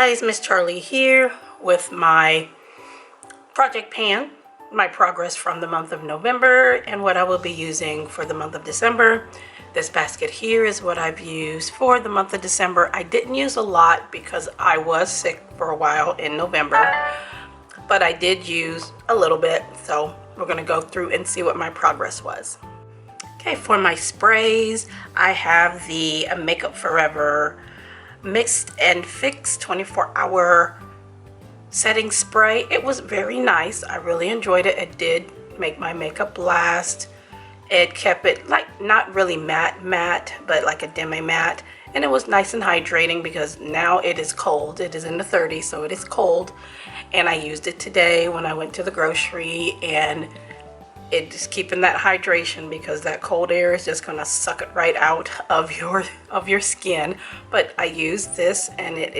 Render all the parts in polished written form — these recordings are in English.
guys, Miss Charlie here with my project pan, my progress from the month of November and what I will be using for the month of December. This basket here is what I've used for the month of December. I didn't use a lot because I was sick for a while in November, but I did use a little bit, so we're going to go through and see what my progress was. Okay, for my sprays, I have the Makeup Forever Mixed and Fix 24-hour setting spray. It was very nice. I really enjoyed it. It did make my makeup last. It kept it like not really matte, but like a demi matte. And it was nice and hydrating because now it is cold. It is in the 30s, so it is cold. And I used it today when I went to the grocery, and it's keeping that hydration because that cold air is just gonna suck it right out of your skin. But I used this, and it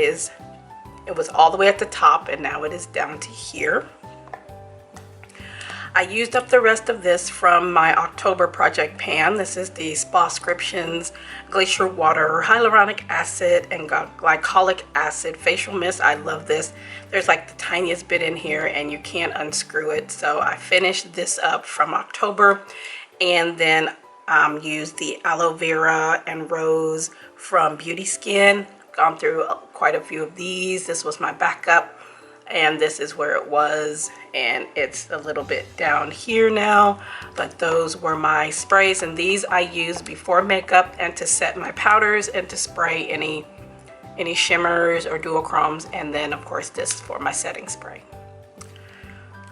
was all the way at the top, and now it is down to here. I used up the rest of this from my October project pan. This is the Stashproject Glacier Water Hyaluronic Acid and Glycolic Acid Facial Mist. I love this. There's like the tiniest bit in here and you can't unscrew it. So I finished this up from October, and then used the Aloe Vera and Rose from Beauty Skin. Gone through quite a few of these. This was my backup, and this is where it was, and it's a little bit down here now, but those were my sprays, and these I use before makeup and to set my powders and to spray any shimmers or duochromes, and then of course this for my setting spray.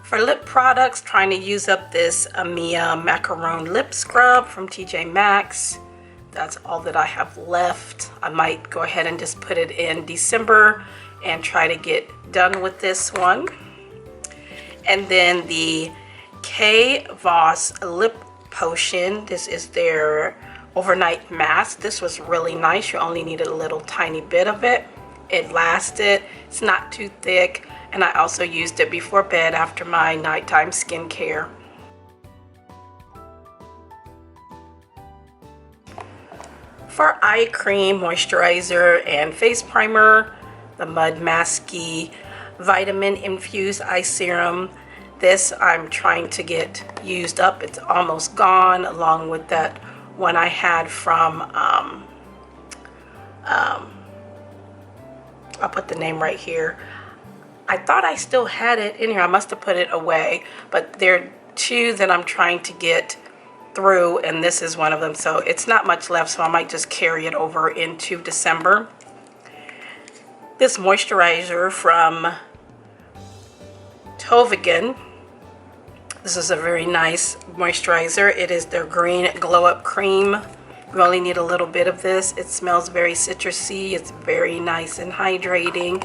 For lip products, trying to use up this Mia Macaron Lip Scrub from TJ Maxx. That's all that I have left. I might go ahead and just put it in December and try to get done with this one. And then the K Voss Lip Potion. This is their overnight mask. This was really nice. You only needed a little tiny bit of it. It lasted. It's not too thick. And I also used it before bed after my nighttime skincare. For eye cream, moisturizer, and face primer, the Mud Masky Vitamin Infused Eye Serum. This I'm trying to get used up. It's almost gone, along with that one I had from, I'll put the name right here. I thought I still had it in here. I must have put it away, but there are two that I'm trying to get through, and this is one of them, so it's not much left, so I might just carry it over into December. This moisturizer from Tovigan. This is a very nice moisturizer. It is their green glow up cream. You only need a little bit of this. It smells very citrusy. It's very nice and hydrating.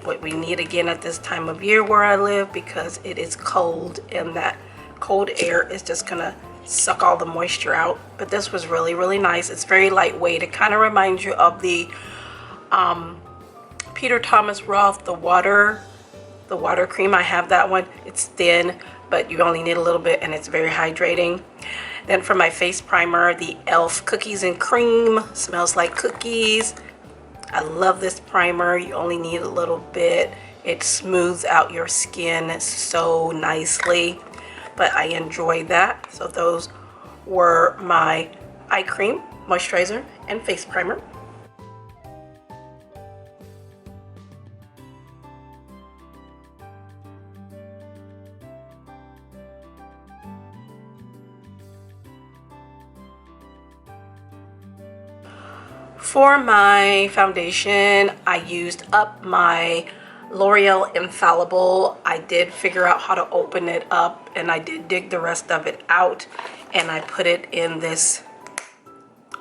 What we need again at this time of year where I live, because it is cold and that cold air is just gonna suck all the moisture out. But this was really, really nice. It's very lightweight. It kind of reminds you of the Peter Thomas Roth, the water cream. I have that one. It's thin, but you only need a little bit, and it's very hydrating. Then for my face primer, the e.l.f. Cookies and Cream. Smells like cookies. I love this primer. You only need a little bit. It smooths out your skin so nicely, but I enjoy that. So those were my eye cream, moisturizer, and face primer. For my foundation, I used up my L'Oreal Infallible. I did figure out how to open it up, and I did dig the rest of it out, and I put it in this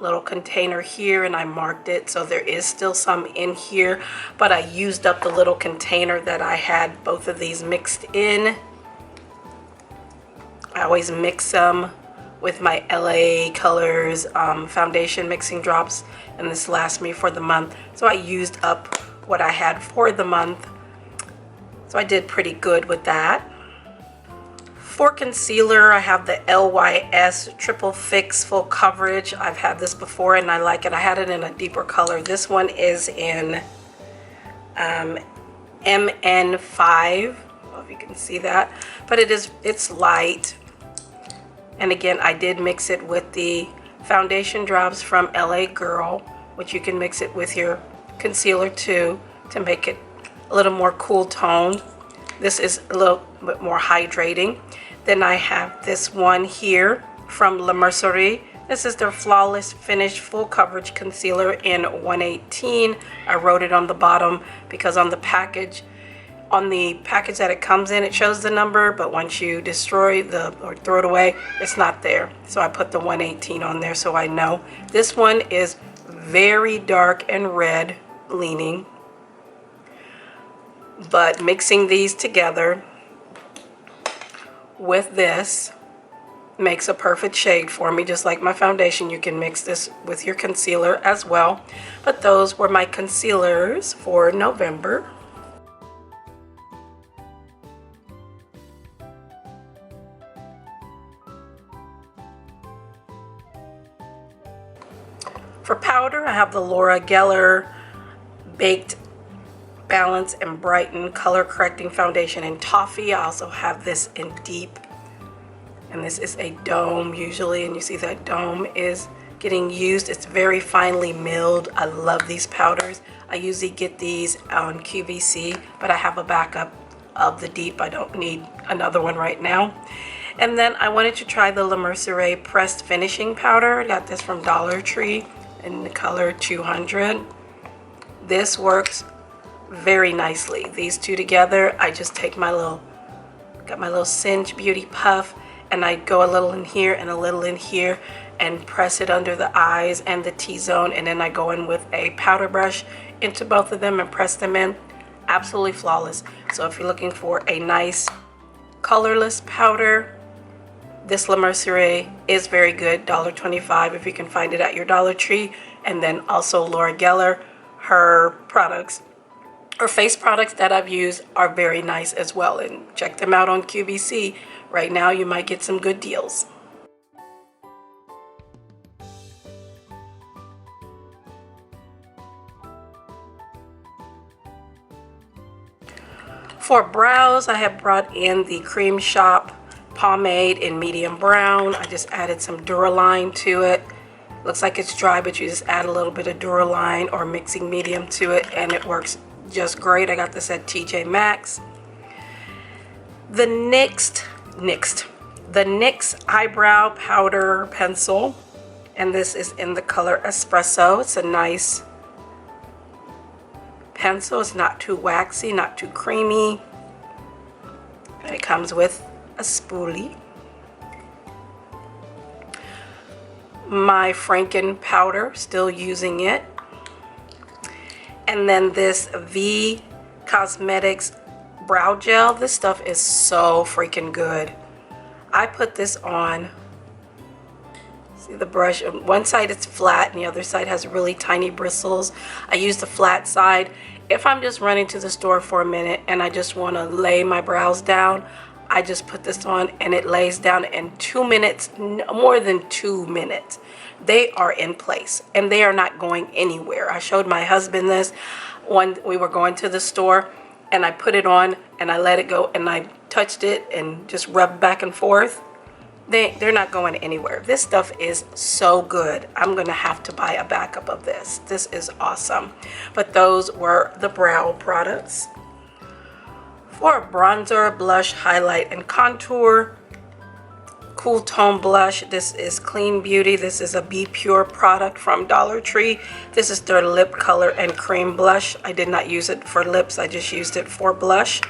little container here, and I marked it, so there is still some in here, but I used up the little container that I had both of these mixed in. I always mix them with my LA Colors foundation mixing drops, and this lasts me for the month. So I used up what I had for the month. So I did pretty good with that. For concealer, I have the LYS Triple Fix Full Coverage. I've had this before and I like it. I had it in a deeper color. This one is in MN5. I don't know if you can see that, but it's light. And again, I did mix it with the foundation drops from LA Girl, which you can mix it with your concealer too to make it a little more cool toned. This is a little bit more hydrating. Then I have this one here from La Mercerie. This is their Flawless Finish Full Coverage Concealer in 118. I wrote it on the bottom because on the package that it comes in, it shows the number, but once you destroy or throw it away, it's not there. So I put the 118 on there so I know. This one is very dark and red leaning, but mixing these together with this makes a perfect shade for me. Just like my foundation, you can mix this with your concealer as well. But those were my concealers for November. For powder, I have the Laura Geller Baked Balance and Brighten Color Correcting Foundation in Toffee. I also have this in Deep, and this is a dome usually, and you see that dome is getting used. It's very finely milled. I love these powders. I usually get these on QVC, but I have a backup of the Deep. I don't need another one right now. And then I wanted to try the La Mercier Pressed Finishing Powder. I got this from Dollar Tree in the color 200. This works very nicely. These two together, I just take got my little Singe Beauty Puff, and I go a little in here and a little in here and press it under the eyes and the T-zone, and then I go in with a powder brush into both of them and press them in. Absolutely flawless. So if you're looking for a nice colorless powder, this La Mercier is very good, $1.25 if you can find it at your Dollar Tree. And then also Laura Geller, her products, her face products that I've used are very nice as well. And check them out on QVC. Right now you might get some good deals. For brows, I have brought in the Cream Shop pomade in medium brown. I just added some Duraline to it. Looks like it's dry, but you just add a little bit of Duraline or mixing medium to it, and it works just great. I got this at TJ Maxx. The NYX eyebrow powder pencil, and this is in the color Espresso. It's a nice pencil. It's not too waxy, not too creamy. It comes with a spoolie. My Franken powder, still using it. And then this V Cosmetics brow gel. This stuff is so freaking good. I put this on. See the brush, on one side it's flat and the other side has really tiny bristles. I use the flat side if I'm just running to the store for a minute and I just want to lay my brows down. I just put this on and it lays down in 2 minutes, more than 2 minutes. They are in place and they are not going anywhere. I showed my husband this when we were going to the store, and I put it on and I let it go and I touched it and just rubbed back and forth. They're not going anywhere. This stuff is so good. I'm going to have to buy a backup of this. This is awesome. But those were the brow products. For bronzer, blush, highlight, and contour, cool tone blush. This is Clean Beauty. This is a Be Pure product from Dollar Tree. This is their lip color and cream blush. I did not use it for lips. I just used it for blush.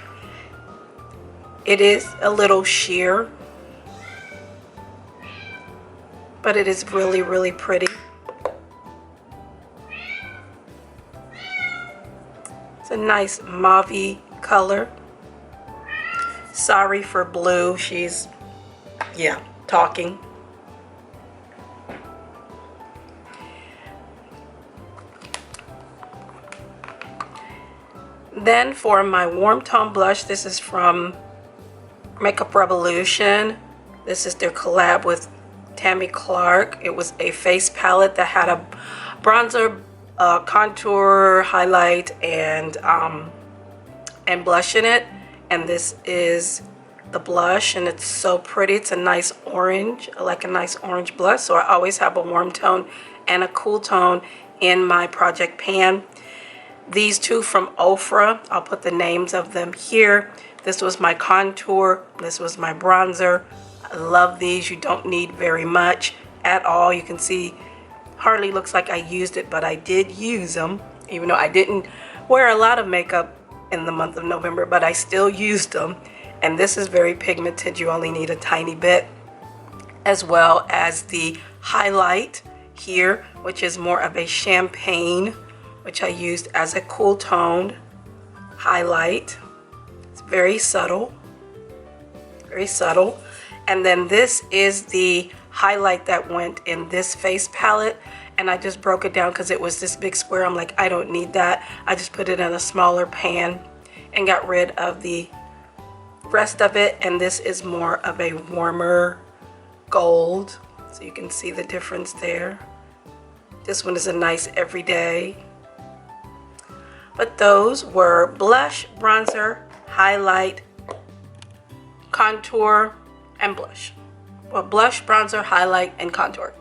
It is a little sheer, but it is really, really pretty. It's a nice mauve color. Sorry for blue. She's, yeah, talking. Then for my warm tone blush, this is from Makeup Revolution. This is their collab with Tammy Clark. It was a face palette that had a bronzer, contour, highlight, and blush in it. And this is the blush, and it's so pretty. It's a nice orange, like a nice orange blush. So I always have a warm tone and a cool tone in my project pan. These two from Ofra, I'll put the names of them here. This was my contour, this was my bronzer. I love these. You don't need very much at all. You can see hardly looks like I used it, but I did use them, even though I didn't wear a lot of makeup in the month of November, but I still used them. And this is very pigmented. You only need a tiny bit, as well as the highlight here, which is more of a champagne, which I used as a cool toned highlight. It's very subtle, very subtle. And then this is the highlight that went in this face palette, and I just broke it down because it was this big square. I'm like, I don't need that. I just put it in a smaller pan and got rid of the rest of it. And this is more of a warmer gold, so you can see the difference there. This one is a nice everyday. But those were blush, bronzer, highlight, contour, and blush. Well, blush, bronzer, highlight, and contour.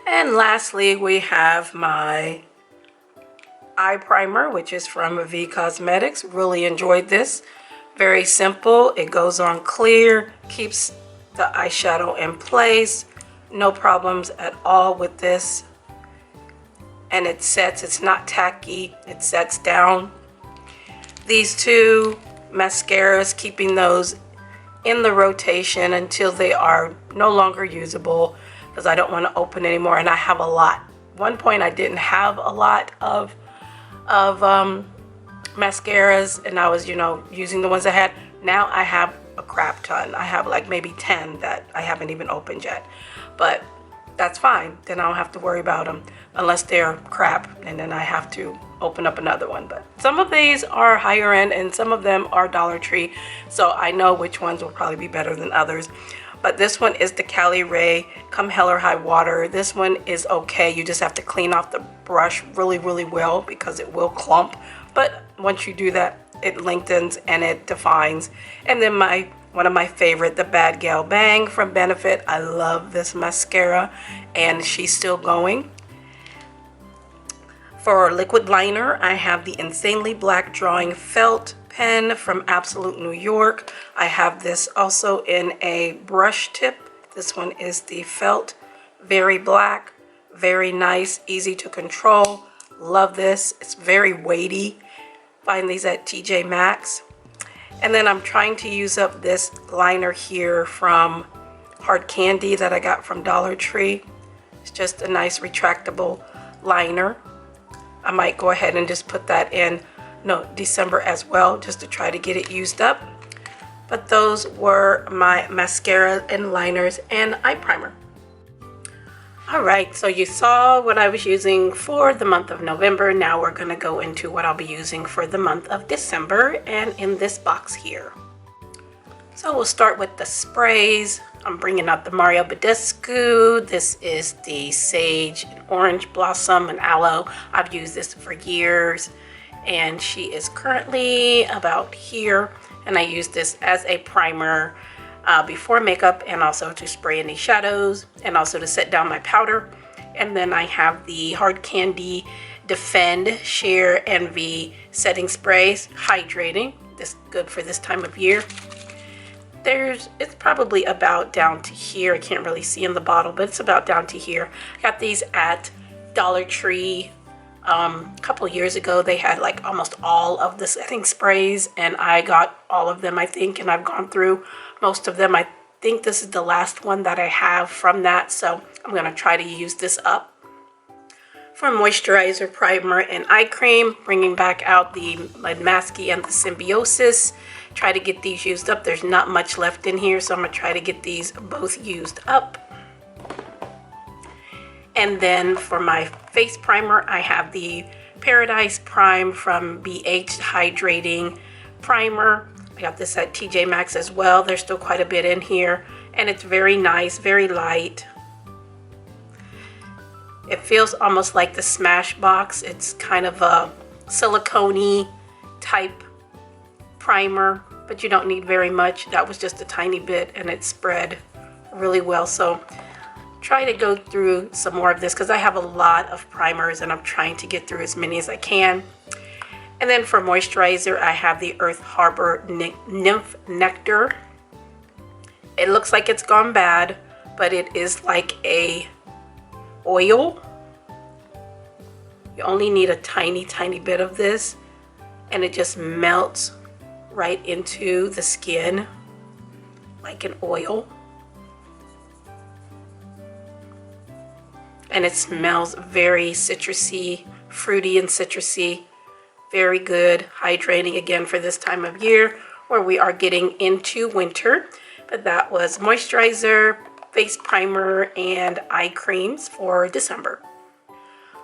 And lastly, we have my eye primer, which is from V Cosmetics. Really enjoyed this. Very simple. It goes on clear, keeps the eyeshadow in place. No problems at all with this. And it sets, it's not tacky, it sets down. These two mascaras, keeping those in the rotation until they are no longer usable, because I don't want to open anymore. And I have a lot. One point I didn't have a lot of mascaras, and I was, using the ones I had. Now I have a crap ton. I have like maybe 10 that I haven't even opened yet, but that's fine. Then I don't have to worry about them unless they're crap, and then I have to open up another one. But some of these are higher end and some of them are Dollar Tree, so I know which ones will probably be better than others. But this one is the Cali Ray Come Hell or High Water. This one is okay. You just have to clean off the brush really, really well because it will clump. But once you do that, it lengthens and it defines. And then one of my favorite, the Bad Gal Bang from Benefit. I love this mascara and she's still going. For liquid liner, I have the Insanely Black Drawing Felt pen from Absolute New York. I have this also in a brush tip. This one is the felt, very black, very nice, easy to control. Love this. It's very weighty. Find these at TJ Maxx. And then I'm trying to use up this liner here from Hard Candy that I got from Dollar Tree. It's just a nice retractable liner. I might go ahead and just put that in December as well, just to try to get it used up. But those were my mascara and liners and eye primer. Alright, so you saw what I was using for the month of November. Now we're going to go into what I'll be using for the month of December, and in this box here. So we'll start with the sprays. I'm bringing out the Mario Badescu. This is the Sage and Orange Blossom and Aloe. I've used this for years, and she is currently about here. And I use this as a primer before makeup, and also to spray any shadows, and also to set down my powder. And then I have the Hard Candy Defend Sheer Envy Setting Sprays, hydrating. This is good for this time of year. It's probably about down to here. I can't really see in the bottle, but it's about down to here. I got these at Dollar Tree. A couple years ago. They had like almost all of the setting sprays, and I got all of them, I think, and I've gone through most of them. I think this is the last one that I have from that, so I'm going to try to use this up. For moisturizer, primer, and eye cream, bringing back out the Masky and the Symbiosis. Try to get these used up. There's not much left in here, so I'm going to try to get these both used up. And then for my face primer, I have the Paradise Prime from BH Hydrating Primer. I got this at TJ Maxx as well. There's still quite a bit in here, and it's very nice, very light. It feels almost like the Smashbox. It's kind of a silicone-y type primer, but you don't need very much. That was just a tiny bit, and it spread really well. So try to go through some more of this because I have a lot of primers and I'm trying to get through as many as I can. And then for moisturizer, I have the Earth Harbor Nymph Nectar. It looks like it's gone bad, but it is like a oil. You only need a tiny bit of this, and it just melts right into the skin like an oil. And it smells very citrusy, fruity and citrusy. Very good, hydrating again for this time of year where we are getting into winter. But that was moisturizer, face primer, and eye creams for December.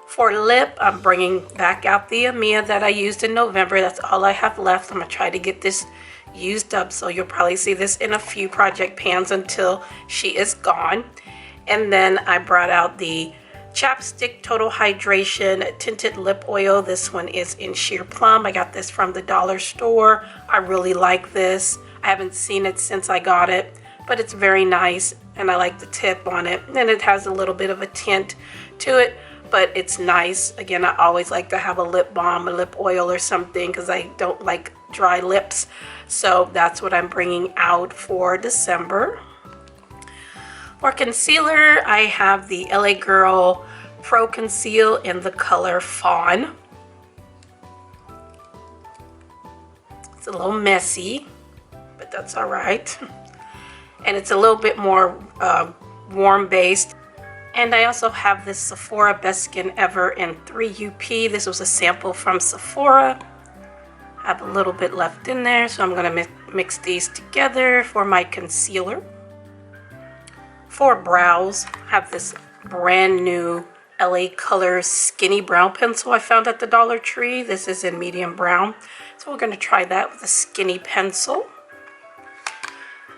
For lip, I'm bringing back out the Amia that I used in November. That's all I have left. I'm gonna try to get this used up, so you'll probably see this in a few project pans until she is gone. And then I brought out the Chapstick Total Hydration Tinted Lip Oil. This one is in Sheer Plum. I got this from the dollar store. I really like this. I haven't seen it since I got it, but it's very nice, and I like the tip on it. And it has a little bit of a tint to it, but it's nice. Again, I always like to have a lip balm, a lip oil or something, because I don't like dry lips. So that's what I'm bringing out for December. For concealer, I have the LA Girl Pro Conceal in the color Fawn. It's a little messy, but that's all right. And it's a little bit more warm based. And I also have this Sephora Best Skin Ever in 3UP. This was a sample from Sephora. I have a little bit left in there, so I'm gonna mix these together for my concealer. For brows, I have this brand new LA Colors Skinny Brow Pencil I found at the Dollar Tree. This is in medium brown. So we're gonna try that with a skinny pencil.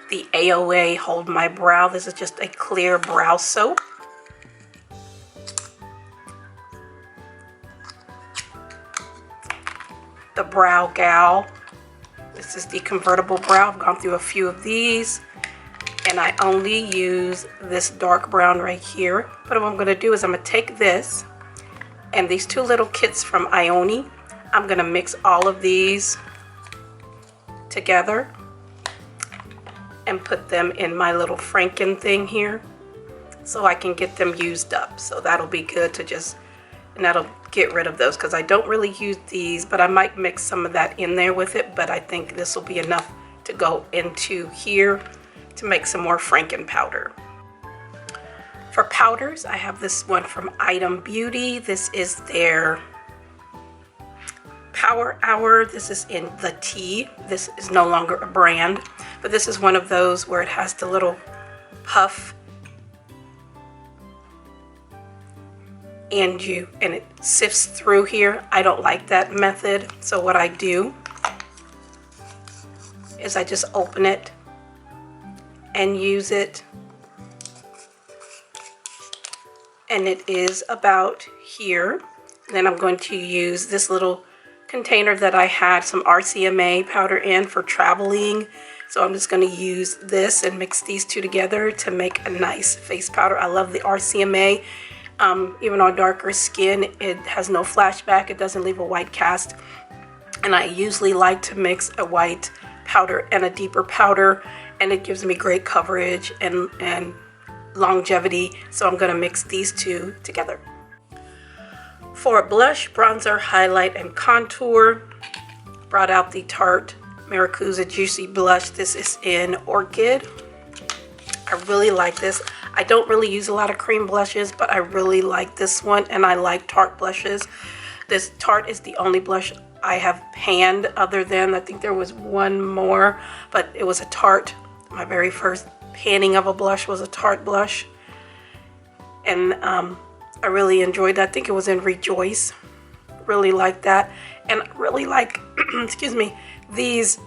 The AOA Hold My Brow. This is just a clear brow soap. The Brow Gal. This is the convertible brow. I've gone through a few of these, and I only use this dark brown right here. But what I'm gonna do is I'm gonna take this and these two little kits from Ioni. I'm gonna mix all of these together and put them in my little Franken thing here so I can get them used up. So that'll be good to just, and that'll get rid of those because I don't really use these, but I might mix some of that in there with it. But I think this will be enough to go into here to make some more Franken powder. For powders, I have this one from Item Beauty. This is their Power Hour. This is in the tea. This is no longer a brand, but this is one of those where it has the little puff and it sifts through here. I don't like that method, so what I do is I just open it and use it, and it is about here. Then I'm going to use this little container that I had some RCMA powder in for traveling. So I'm just going to use this and mix these two together to make a nice face powder. I love the RCMA. Even on darker skin, it has no flashback. It doesn't leave a white cast. And I usually like to mix a white powder and a deeper powder, and it gives me great coverage and longevity. So I'm going to mix these two together. For blush, bronzer, highlight, and contour, brought out the Tarte Maracuja Juicy Blush. This is in Orchid. I really like this. I don't really use a lot of cream blushes, but I really like this one, and I like Tarte blushes. This Tarte is the only blush I have panned, other than, I think there was one more, but it was a Tarte. My very first panning of a blush was a Tarte blush, and I really enjoyed that. I think it was in Rejoice. really like that. And I really like, excuse me, these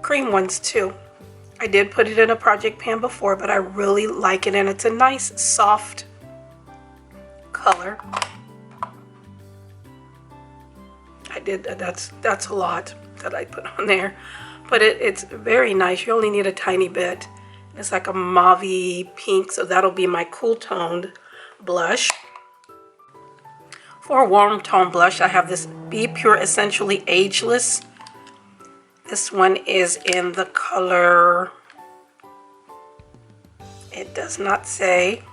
cream ones too. I did put it in a project pan before, but I really like it, and it's a nice soft color. I did, that's a lot that I put on there, but it's very nice. You only need a tiny bit. It's like a mauve-y pink, so that'll be my cool toned blush. For a warm tone blush, I have this Be Pure Essentially Ageless. This one is in the color, it does not say.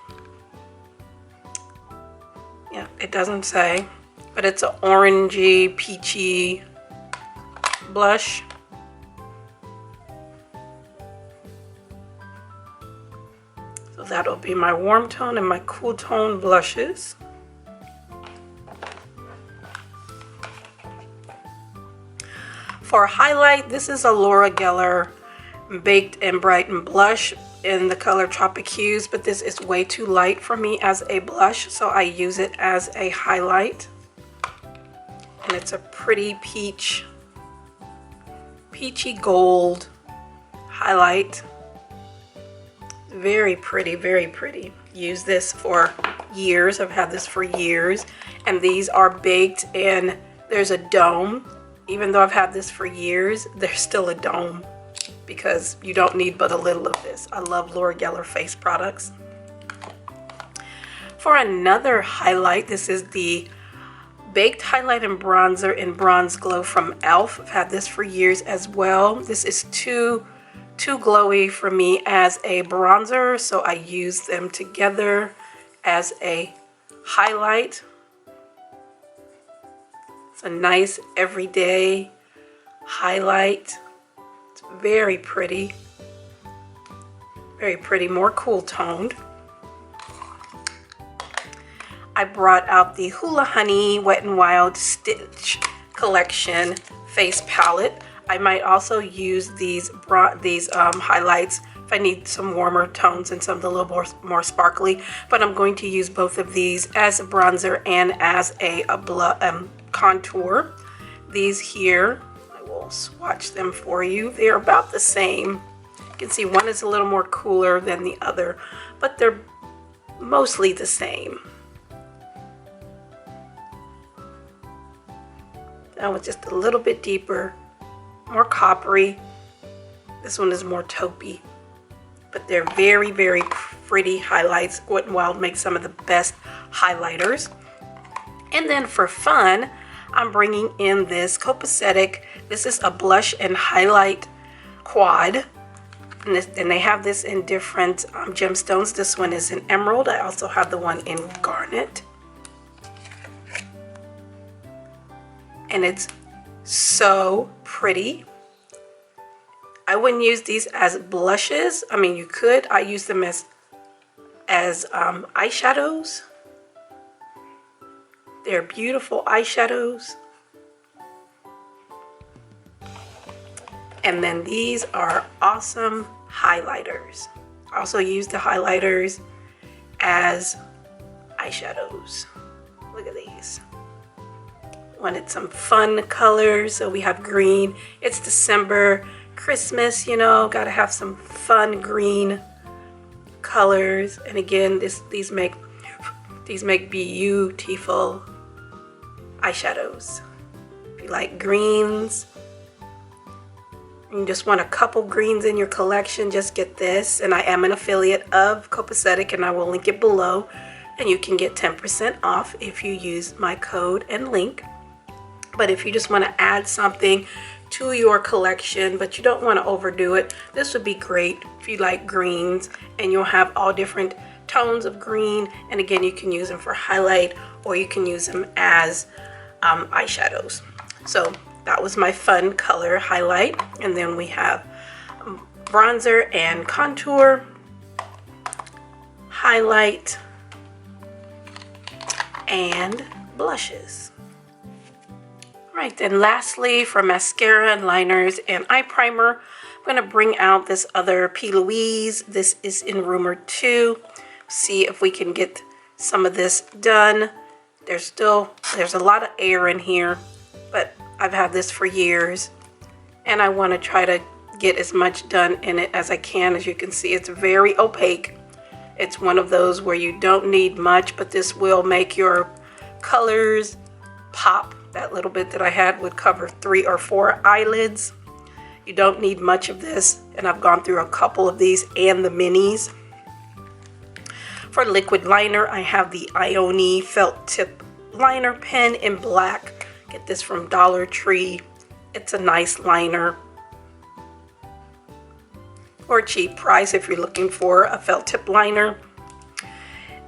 Yeah, it doesn't say, but it's an orangey, peachy blush. So that'll be my warm tone and my cool tone blushes. For a highlight, this is a Laura Geller Baked and Brightened blush in the color Tropic Hues, but this is way too light for me as a blush, so I use it as a highlight. And it's a pretty peachy gold highlight. Very pretty, very pretty. Use this for years. I've had this for years, and these are baked and there's a dome. Even though I've had this for years, there's still a dome because you don't need but a little of this. I love Laura Geller face products. For another highlight, this is the Baked Highlight and Bronzer in Bronze Glow from e.l.f. I've had this for years as well. This is too glowy for me as a bronzer, so I use them together as a highlight. It's a nice everyday highlight. It's very pretty, more cool toned. I brought out the Hula Honey Wet n Wild Stitch Collection face palette. I might also use these highlights if I need some warmer tones and something a little more sparkly, but I'm going to use both of these as a bronzer and as a contour. These here, I will swatch them for you. They're about the same. You can see one is a little more cooler than the other, but they're mostly the same. That one's just a little bit deeper, more coppery. This one is more taupey, but they're very, very pretty highlights. Wet n Wild makes some of the best highlighters. And then for fun, I'm bringing in this Copacetic. This is a blush and highlight quad. And they have this in different gemstones. This one is in emerald. I also have the one in garnet. And it's so pretty. I wouldn't use these as blushes. I mean, you could. I use them as eyeshadows. They're beautiful eyeshadows. And then these are awesome highlighters. I also use the highlighters as eyeshadows. Look at these. Wanted some fun colors, so we have green. It's December, Christmas, you know, gotta have some fun green colors. And again, these make beautiful eyeshadows. If you like greens, you just want a couple greens in your collection, just get this. And I am an affiliate of Copacetic, and I will link it below, and you can get 10% off if you use my code and link. But if you just want to add something to your collection, but you don't want to overdo it, this would be great if you like greens, and you'll have all different tones of green. And again, you can use them for highlight, or you can use them as eyeshadows. So that was my fun color highlight. And then we have bronzer and contour, highlight, and blushes. Right, then lastly, for mascara and liners and eye primer, I'm going to bring out this other P. Louise. This is in Rumor 2. See if we can get some of this done There's a lot of air in here, but I've had this for years and I want to try to get as much done in it as I can. As you can see, it's very opaque. It's one of those where you don't need much, but this will make your colors pop. That little bit that I had would cover 3 or 4 eyelids. You don't need much of this, and I've gone through a couple of these and the minis. For liquid liner, I have the Ione felt tip liner pen in black. Get this from Dollar Tree. It's a nice liner for a cheap price if you're looking for a felt tip liner.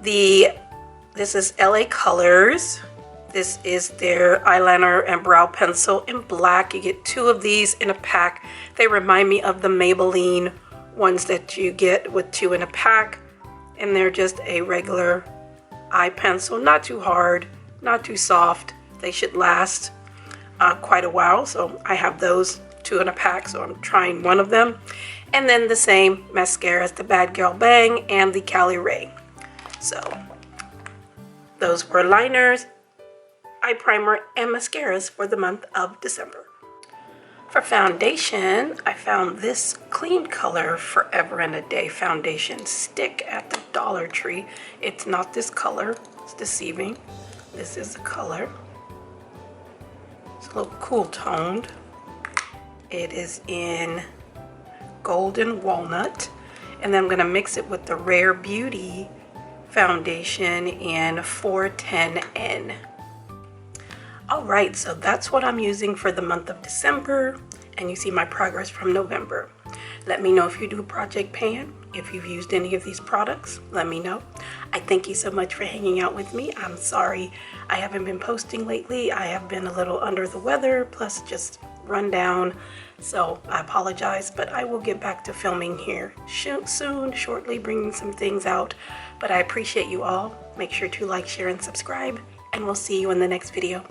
This is LA Colors. This is their eyeliner and brow pencil in black. You get 2 of these in a pack. They remind me of the Maybelline ones that you get with 2 in a pack. And they're just a regular eye pencil. Not too hard, not too soft. They should last quite a while. So I have those 2 in a pack, so I'm trying one of them. And then the same mascaras, the Bad Girl Bang and the Cali Ray. So those were liners, eye primer, and mascaras for the month of December. For foundation, I found this Clean Color Forever and a Day foundation stick at the Dollar Tree. It's not this color, it's deceiving. This is the color. It's a little cool toned. It is in Golden Walnut, and then I'm going to mix it with the Rare Beauty foundation in 410N. Alright, so that's what I'm using for the month of December, and you see my progress from November. Let me know if you do Project Pan. If you've used any of these products, let me know. I thank you so much for hanging out with me. I'm sorry I haven't been posting lately. I have been a little under the weather, plus just run down. So I apologize, but I will get back to filming here soon, shortly, bringing some things out. But I appreciate you all. Make sure to like, share, and subscribe, and we'll see you in the next video.